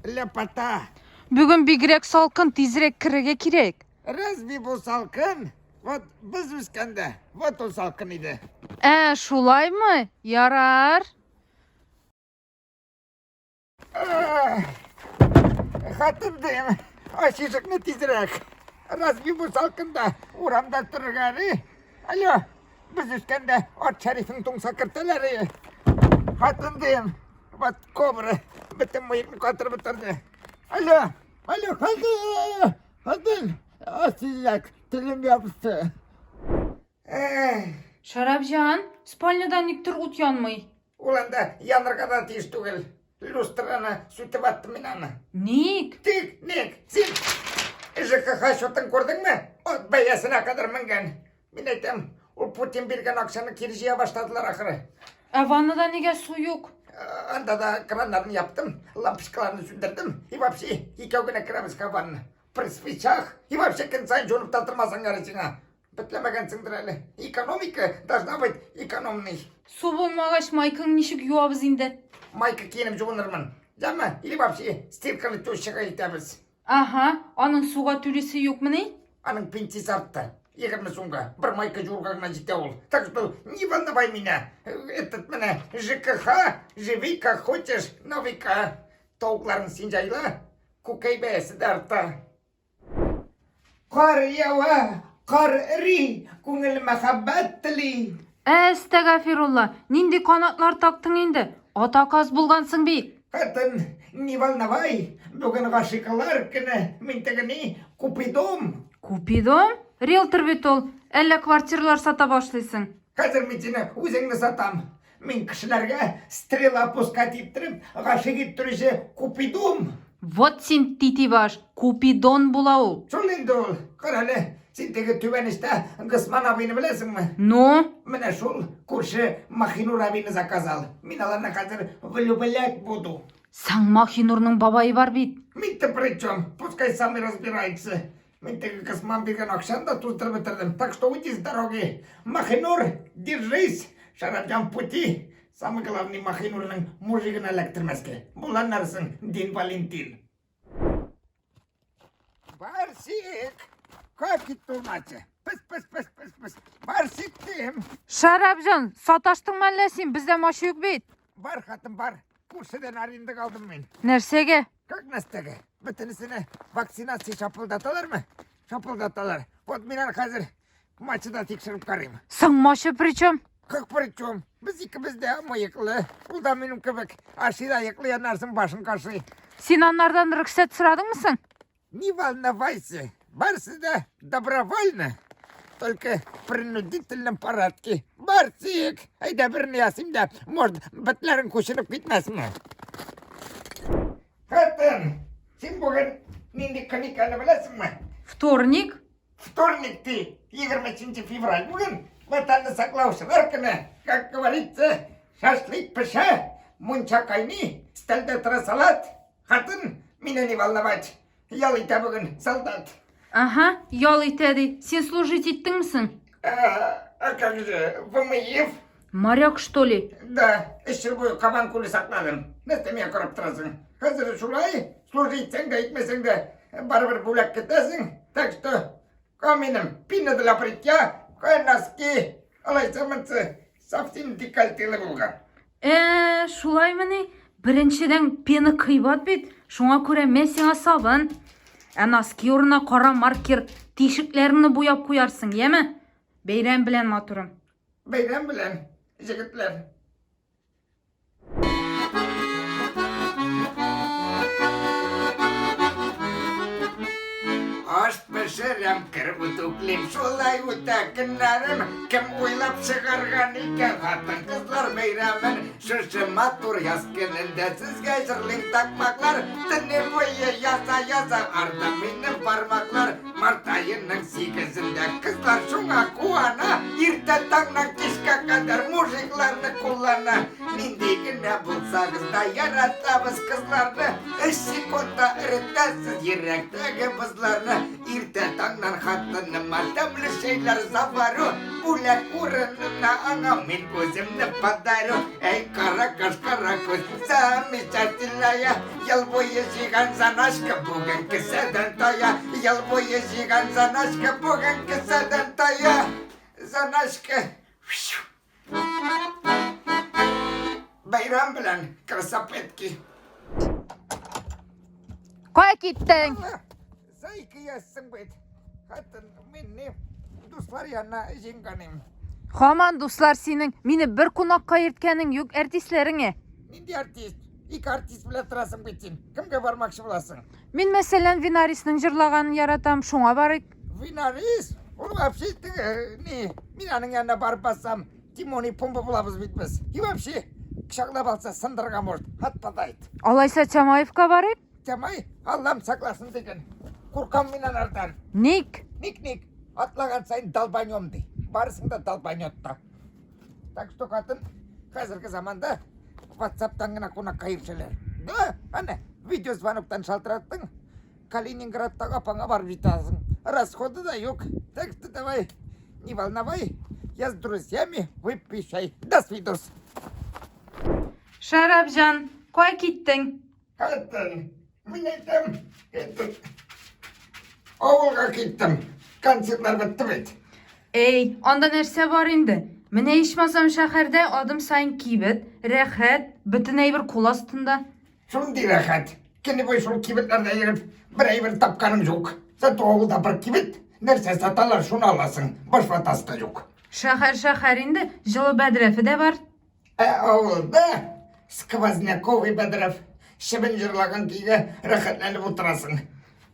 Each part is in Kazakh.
Ляпата. Бүгін бигірек салқын, тезірек кіріге керек. Разве бұл салқын? Вот біз өскенде, вот ол салқын еді. Шулай ма? Ярар. Қатындым, ашишықны тезірек. Разве бұл салқында урамда тұрғары? Алло, біз өскенде от шарифің тұңса кіртелері. Қатындым, вот кобры, бітім мұйықны қатыр бітірді. Алло, қатын, ашишақ, тілім yapıştı. Шарапжан, спальнядан никтір ұт янмай. Уланда янырға тиіс түгіл. Люстраны сүйтіп аттым мен аны. Ник? Ник, сен ЖКХ шотын көрдің ме? От бәйесіне қадыр мінген. Мен айтам, ол Путин берген ақшаны кері жия баштадылар ақыры. Ваннада неге су yok? Анда да кранарын яптым, лампышкаларын сөндірдім. И вообще, екеугіне кіреміз ванна. При свечах. И вообще, күн сайын жонып татырмасаң арасыңа. Бітлемегенсіңдір әлі. Экономика должна быть экономный. Су болмағаш майкың нешік юабыз енді? Майка киініп жуынырмын. Жама, или вообще стирканы төшіға етеміз. Аха, аның суға төлесі yok міне? Аның пенсиясы артты. 20 сумға. Бір майка жуырғағына жете ол. Так что не волновай меня. Этот міне ЖКХ, живи как хочешь, но века. Тауқларын сен жайла, көкей бәйесі артта. Қар яуа, қар ри, көңіл махаббат тілі. Әстәғәфирулла, нинди канатлар тактың енді? Атақаз болғансың бейт. Қатын, не волновай, бүгін ғашиқалар күні, мен тегіні Купидом. Купидом? Риэлтор бет ол, әлі квартиралар сата башлайсың. Қазір мен сені өзіңді сатам. Мен кішілерге стрела пускать еттіріп, ғашық еттіріші Купидом. Вот сен тити баш, Купидон бола ол. Сол енді ол, қаралы, сен тегі түбенішті Гысман абыны білесің ме? Но? Міне сол көрші Махинур абыны заказал. Мен аларына қазір влюблять буду. Сан Махинурның бабайы бар бит. Мен-то при чем? Пускай сами разбираются. Мен тегі Гысман берген ақшаны да туздырып бітірдім. Так что уйди с дороги. Махинур, держись. Шарапжан пути. Самый главный Махинурның мужигін әліктірмеске. Бұлан нарсың, Дин Валентин. Барсик, как и тумачы. Пыс. Барсик тем. Шарапжан, саташтың мәлләсін, бізде машы yok бит. Бар хатым бар. Көршіден аренді қалдым мен. Нәрсеге? Как настығы? Бітінісіне вакцинация шапылдаталар ма? Шапылдаталар. Вот менен қазір матчыда текшіріп қарайым. Сан машы причем? Как при чем? Біз екімізде мойықлы. Бұл да менің көбік. Ашыда екілі янарсың башын қашы. Сен анардан рұқсат сұрадың мысың? Не волновайся. Барсыда добровольно. Только в принудительном порядке. Барсик, айда біріне асым да, может, бітлерін көшіріп кетмесін. Қатын, сен бүгін ненде каниканы білесің ме? Вторник? Вторник ты, 23 февраль. Бүгін ватанды сақлаушылар күні. Как говорится, шашлык піша, мунча кайни, стальда салат. Қатын, меня не волновать. Ялыйта бүгін солдат. Аха, ял етеді. Сен служить еттің мысың? А как же, ВМФ? Моряк, что ли? Да, ішір бойы қабан көлі сақладым. Нәстеме көріп тұрасың. Қазір шулай, служитсің да, етмесің де, барыбір бөлек кетесің. Так что, каменім, пина для бритья, кой носки, алайсамынсы, совсем декольтелі болған. Шулай міне, біріншіден пені қибат бет, шуңа көре мен сеңа сабын. Носки орнына қара маркер тешіклеріні бояп қоярсың, еме? Бейрен білен матурым. Бейрен білен, жігітлер. Аш пішірем, кірбіт уклем, шулай утакынарым, кім ойлап шығарған екен, қатын қызлар бейрамын, шышы матур яз күнінде сізге жырлың тақмақлар, түні бойы яса, арда менің бармақлар, март айының 8-інде қызлар шуңа қуана, ерте таңнан кешке қадар мужикларны қолана, Nindegine bulsanız da yaratamız kızlarını. Sekunda ırıtasız yürekteki kızlarını. İrte tandan hattını matemli şeyler zavarı. Bulak uğrununa anamın gözümle padarı. Ey kara kaş kara göz sami çatillaya. Yıl boyu zigan san aşkı bugün kıseden taya. Yıl boyu zigan san aşkı bugün kıseden taya. San aşkı. Bayram bilen krasapetki. Koya gittin. Say ki yazsın bet. Hatın minni dostlar yanına jinganim. Haman dostlar senin meni bir konakka ertkenin yok artistlerine. Nindi artist? İki artist bile tırasın bitsin. Kimge varmakşı bulasın? Мен мәсәлән Винаристың җырлаганын яратам, шуңа барыйк. Vinaris? Onu vapşi ne? Mina'nın yanına barıp bassam Timoni pompa bulabız bitmez. Vapşi kışaklap alsa sındırgan ort. Hatta dayıt. Алайса Чамаевка барыйк? Temay Allah'ım saklasın degen. Kurkan Mina'lardan. Ник? Nik. Atlagan sayın dalbanyom dey. Barısın da dalbanyotta. Tak что kadın hazırki zamanda WhatsApp'tan gına konak kayıpçılar. Da anne video zvanoktan şaltırattın. Kalininggrad'da apana var vitasın. Расходы да yok. Так что давай, не волновай. Я с друзьями выпью чай. До свидос. Шарапжан, koya gittin? Hatın, minetim. Oğulga gittim. Konsertler bitti bit. Ey, анда нәрсә бар инде? Менә ичмасам шәһәрдә адым сайын кибет, рәхәт, бөтен әйбер кул астында. Şundi rahat. Kendi boy şunu kibitlerde yiyip bir ayır tapkanım yok. Zaten oğulda bir kibit. Nerse satarlar şunu alasın. Baş vatası da yok. Шәһәр инде, җылы бәдрәфе дә бар. Oğulda skvozняковый Бедров. Şibin jırlagan kiye rahatlanıp oturasın.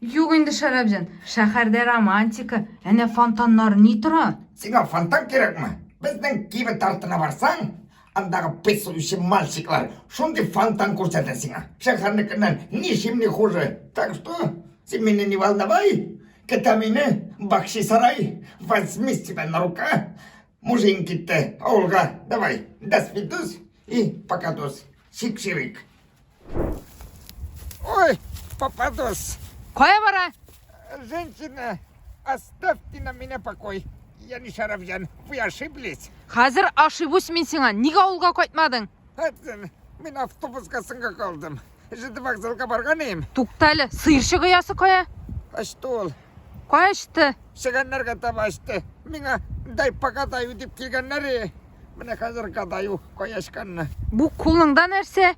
Юк инде Шарапжан, шәһәрдә романтика, әнә фонтаннар ни тора? Sana fantan gerek mi? Bizden kibit tartına varsan, andağı писающий мальчиклар, şundi fantan ko'rsatadi sana. Shaharnikidan ni shim ni хуже. Так что, ты меня не волновай. Кетамины, Бахчисарай, возьми себя на рука. Муженьки-то, Olga, давай, до свидос и покадос. Шик-ширик. Ой, попадос. Кая бара? Женщина, оставьте на меня покой. Я не Шарапжан, вы ошиблись. Хәзер ашибус мин сиңа, нигә авылга кайтмадың? Hadi, ben avtobusga sınga kaldım. Жиди вокзалга барган ем. Туктале, сыйырчы кыясы кая? Açtı ol. Кая иште? Шығаннарға таба açtı. Миңа дай покатаю деп келгеннери. Міне қазір катаю кояшканны. Бу кулыңда нәрсә?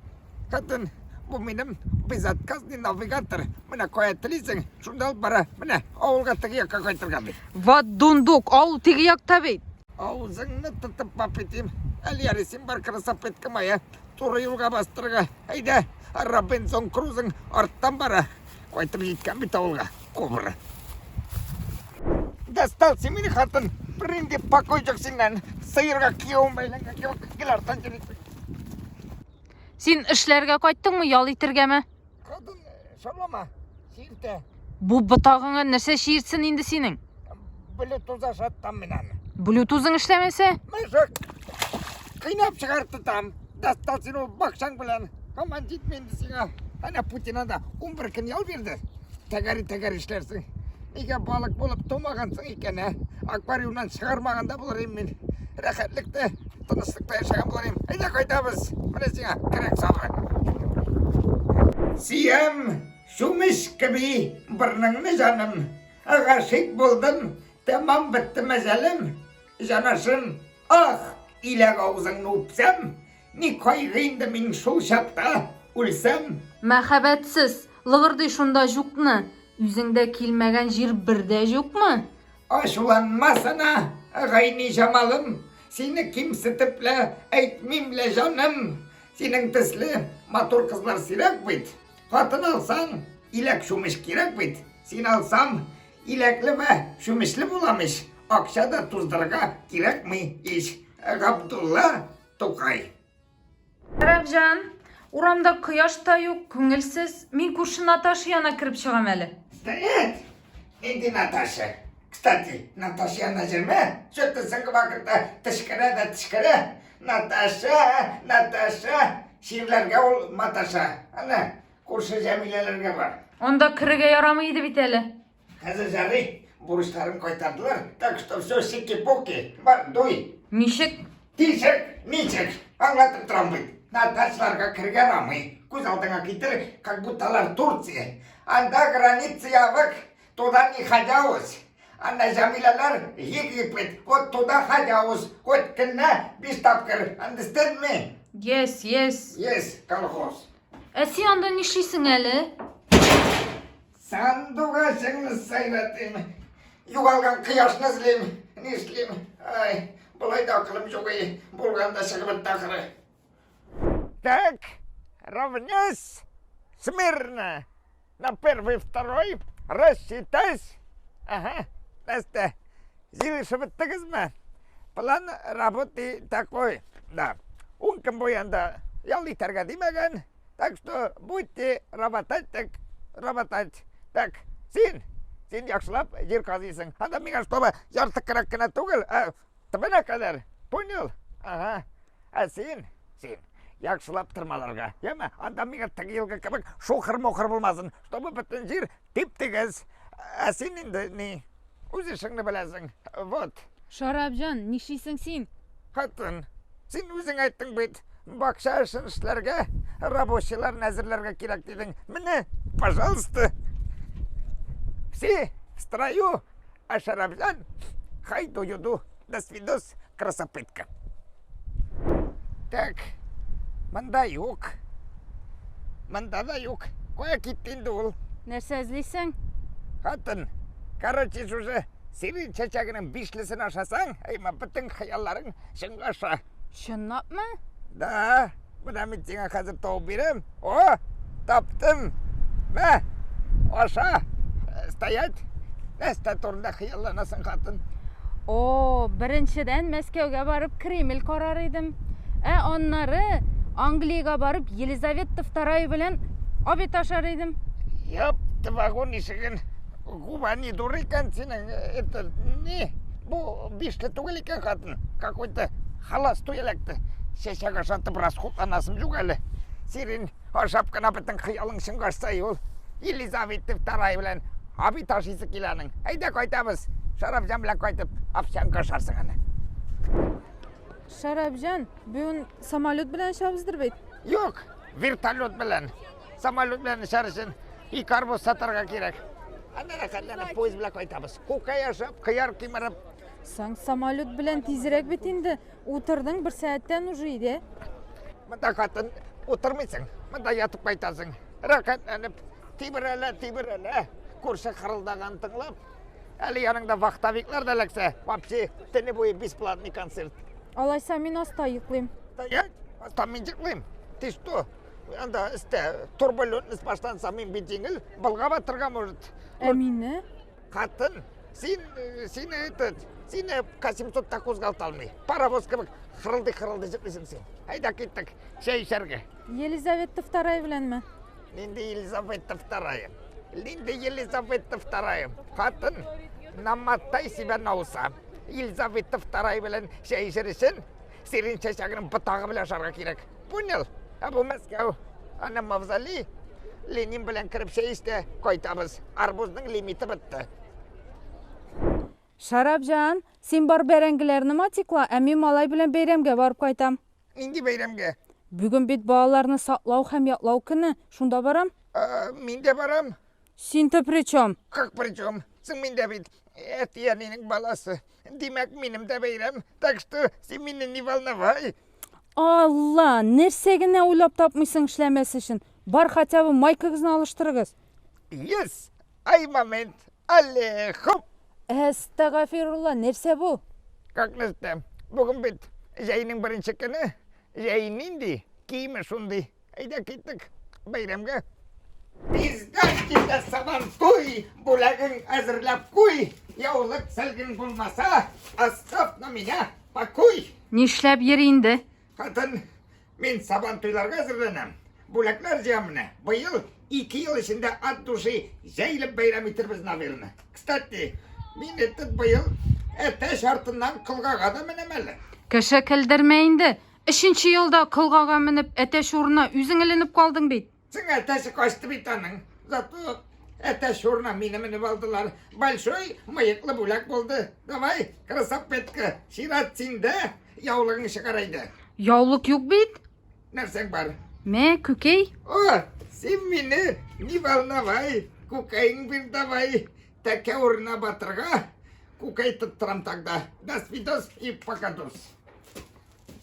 Kadın, bu benim безотказный навигатор. Міне коя тілейсің, шунда алып бара. Міне ауылға тіге якқа қайтырған. Ват дундук, ауыл теге якта бит. Аузыңны тұтып бап етем. Әлі яресен бар красапетка мая. Туры юлға бастырға. Айда, Робинсон Крузың арттан бара. Қайтып жеткен бит ауылға. Кобра. Достался мені қатын. Бірінде покой жоқ сенен. Сиырға күйеуін байланға кел арттан жүрек. Син эшләргә кайттыңмы, ял итергәме? Kadın, şarlama. Şiirte. Бу ботагыңа нәрсә шиирсен инде синең? Bluetooth aşattım minen. Bluetooth'ың эшләмәсә? Мәшек. Kıynap çıkarttı tam. Достался ol bakşan bilen. Aman gitmeyin sana. Ana Putin'a da 11 gün yol verdi. Teker işlersin. Nige balık bulup tomağansın ikene. Akvaryumdan çıkarmağında bularım ben. Rahatlıkta, tanışlıkta yaşayan bularım. Hayda koydabız. Bana sana gerek sabır. Siyem, şumiş gibi burnunu canım. Aşık buldum. Tamam bitti mezelim. Canasın, ah ile ağzını öpsem. Ni kaygıydı min şu şapta ölsem. Мәхәббәтсез, лыгырдый шунда юкны. Үзеңдә килмәгән җир бердә юкмы? Aşulanmasana gayni jamalım. Seni kimsitiple etmimle canım. Senin tıslı motor kızlar sirak bit. Hatın alsan ilek şumiş kirek bit. Seni alsam ilekli ve şumişli bulamış. Akşada tuzdarga kirek mi iş? Abdullah Tokay. Рәбҗан, урамда кояш та юк, күңелсез. Мин күрше Наташа янына кирип чыгам әле. Стоять! Иди, Наташа. Кстати, Наташа янына жүрме. Что-то сыңғы вакытта тышкыра. Наташа. Şiirlerge ol Mataşa. Ana, kurşı cemilelerge var. Onda kırıga yaramaydı biteli. Hazır jarı, buruşlarım koytardılar. Tak что все сики-пуки. Var, duy. Nişik? Niçek. Anlatıp duram bit. Наташларга кірге рамый. Көз алдыңа кетір, как будталар Турция. Анда границия вак, туда не ходяуыз. Анда Жамилалар Египет, вот туда ходяуыз. Хоть кінна, бес тапкыр. Understand me? Yes. Yes, колхоз. Sen anda nişlisin eli? Sanduğa şыңны сайратым. Юғалған қияшны ізлем. Не істейм? Ай, бұлай да ақылым жоқ ей. Болғанда шығып тақыры. Так, равнясь. Смирно. На первый, второй. Рассчитайся. Ага, Настя. Зилиші біттіңіз ме? План работы такой. Да. Ункам бойанда ялитарға демеген. Так что будьте работать, так работать. Так, сен яқшылап жер қазисың. Анда миңа чтобы жарты қырық кіна түгіл, түбіне қадар. Понял? Ага. Сен яқшылап тұрмаларға. Еме, анда миңа тігілгі кібік шоқыр-моқыр болмасын. Чтобы бүтін жер теп-тегіз. Сен енді не? Өз ішіңді білесің. Вот. Şarapcan, nişlisin sen? Қатын, сен өзің айттың бет. Бақша үшін ішлерге, рабочийлар нәзірлерге керек дедің. Міне, пожалуйста. Все в строю, а Шарапжан хайду юду. До свидос, красопытка. Так, мында юк. Мында да юк. Қоя кеттенді ол. Нәрсе ізлейсің? Қатын, короче, уже сенің чачагының бишлісін ашасаң, айма бүтін қиялларың шыңға аша. Шыннап мı? Да, бұна мен сеңа қазір тауып берем. О, таптым. Мә, аша, стоять. Nästa турында қиялланасың қатын. O, birinçiden Мәскеуге барып Кремль қарар едім. Onları Англияға барып Елизавета II білен обед ашар едім. Ёпты вагон ишігін. Губа не дурыкан сенің. Это не? Бұл бишті түгел екен қатын. Какой-то халас туялекті. Шешаға жантып расхутланасым жоқ әлі. Сирен ашап қана бітін қиялың шыңға ашсай ол. Елизавета II білен обед ашысы келаның. Айда қайтамыз. Шарапжан білен қайтып, апшанға ашарсың аны. Şarapcan, bugün samolyot bilen şabızdır beyt. Yok, vertolyot bilen. Samolyot bilen şarışın. İkarboz satarga керек. Andara kallana poyz bilen қайтамыз. Кукай ашап, қияр кеміріп. Sen samolyot bilen tezirek bit indi. Oturdun bir saatten ujuydu. Мында қатын отырмайсың. Мында ятып қайтасың. Рақатланып, тибір-әлі. Көрші қырылдаған тыңлап. Әлі яныңда вақтавиклар да ләксе. Вообще, түні бойы бесплатный концерт. Alaysa men asta yıklayım. Я там мен жықлайым. Ты что? Анда істе турбулентность баштанса мен бетеңіл былға батырға может. Әмині? Қатын, сені К-700-та қозғалта алмай. Паровоз кібік қырылды жықлайсың сен. Айда кеттік, шай ішерге. Елизавета II bilen mi? Линда Елизавета II. Қатын, наматтай себя на уса. Елизавета II білін шай ішерішін, серін шашағының бұтағы білін шарға керек. Понял? Бұл Мәскеу, ана мавзолей, Ленин білін кіріп шай ішті, қойтамыз. Арбуздың лимиті бітті. Şarapcan, sen bar berengilerini matikla, men malay bilen beyramga barıp kaytam. Менде бәйремге? Bugün bit bağlarını saklау hem yaklау күні, şunda baram. Менде барам. Sen-то при чем? Как при чем? Сен менде бит. Это я ненің баласы. Демек менім де бәйрем. Так что сен мені не волновай. Allah, nersegine uylap tapmışsın işlemesi için. Bar хотя бы майкагызны alıştırıgız. Yes. Ай момент. Алле, хоп. Estağfirullah, nerse bu? Как нәрсе? Бүгін бит жайының бірінші күні. Жайын нинди, киімі шунди. Айда кеттік бәйремге. Пиздашкида сабан той, бұлағын әзірлап қой. Яулық сәлгін болмаса, оставь на меня покой. Nişlep yeri indi. Қатын, мен сабан тойларға әзірленем. Бұлақлар жамыны. Бұйыл 2 yıl ішінде от души жайлып бәйрам етербіз, наверное. Кстати, мен еттік бұйыл әтә шартынан қылғаға да мінемелі. Кеше кілдірme indi. 3-нче елда кылгага менеп әтәш урынына үзең эленеп калдың бит. Сың әтәші қашты бит аның. Зато әтәш орна мені мініп алдылар. Большой мыйықлы бұлак болды. Давай, красапетка, шират синді, яулығың шығарайды. Яулык юк бит. Нәрсең бар? Мә, күкей. О, сен мені не волновай. Кукайың бір давай. Тәке орна батырға. Кукай тұттырам тагда. До свидос и покадос.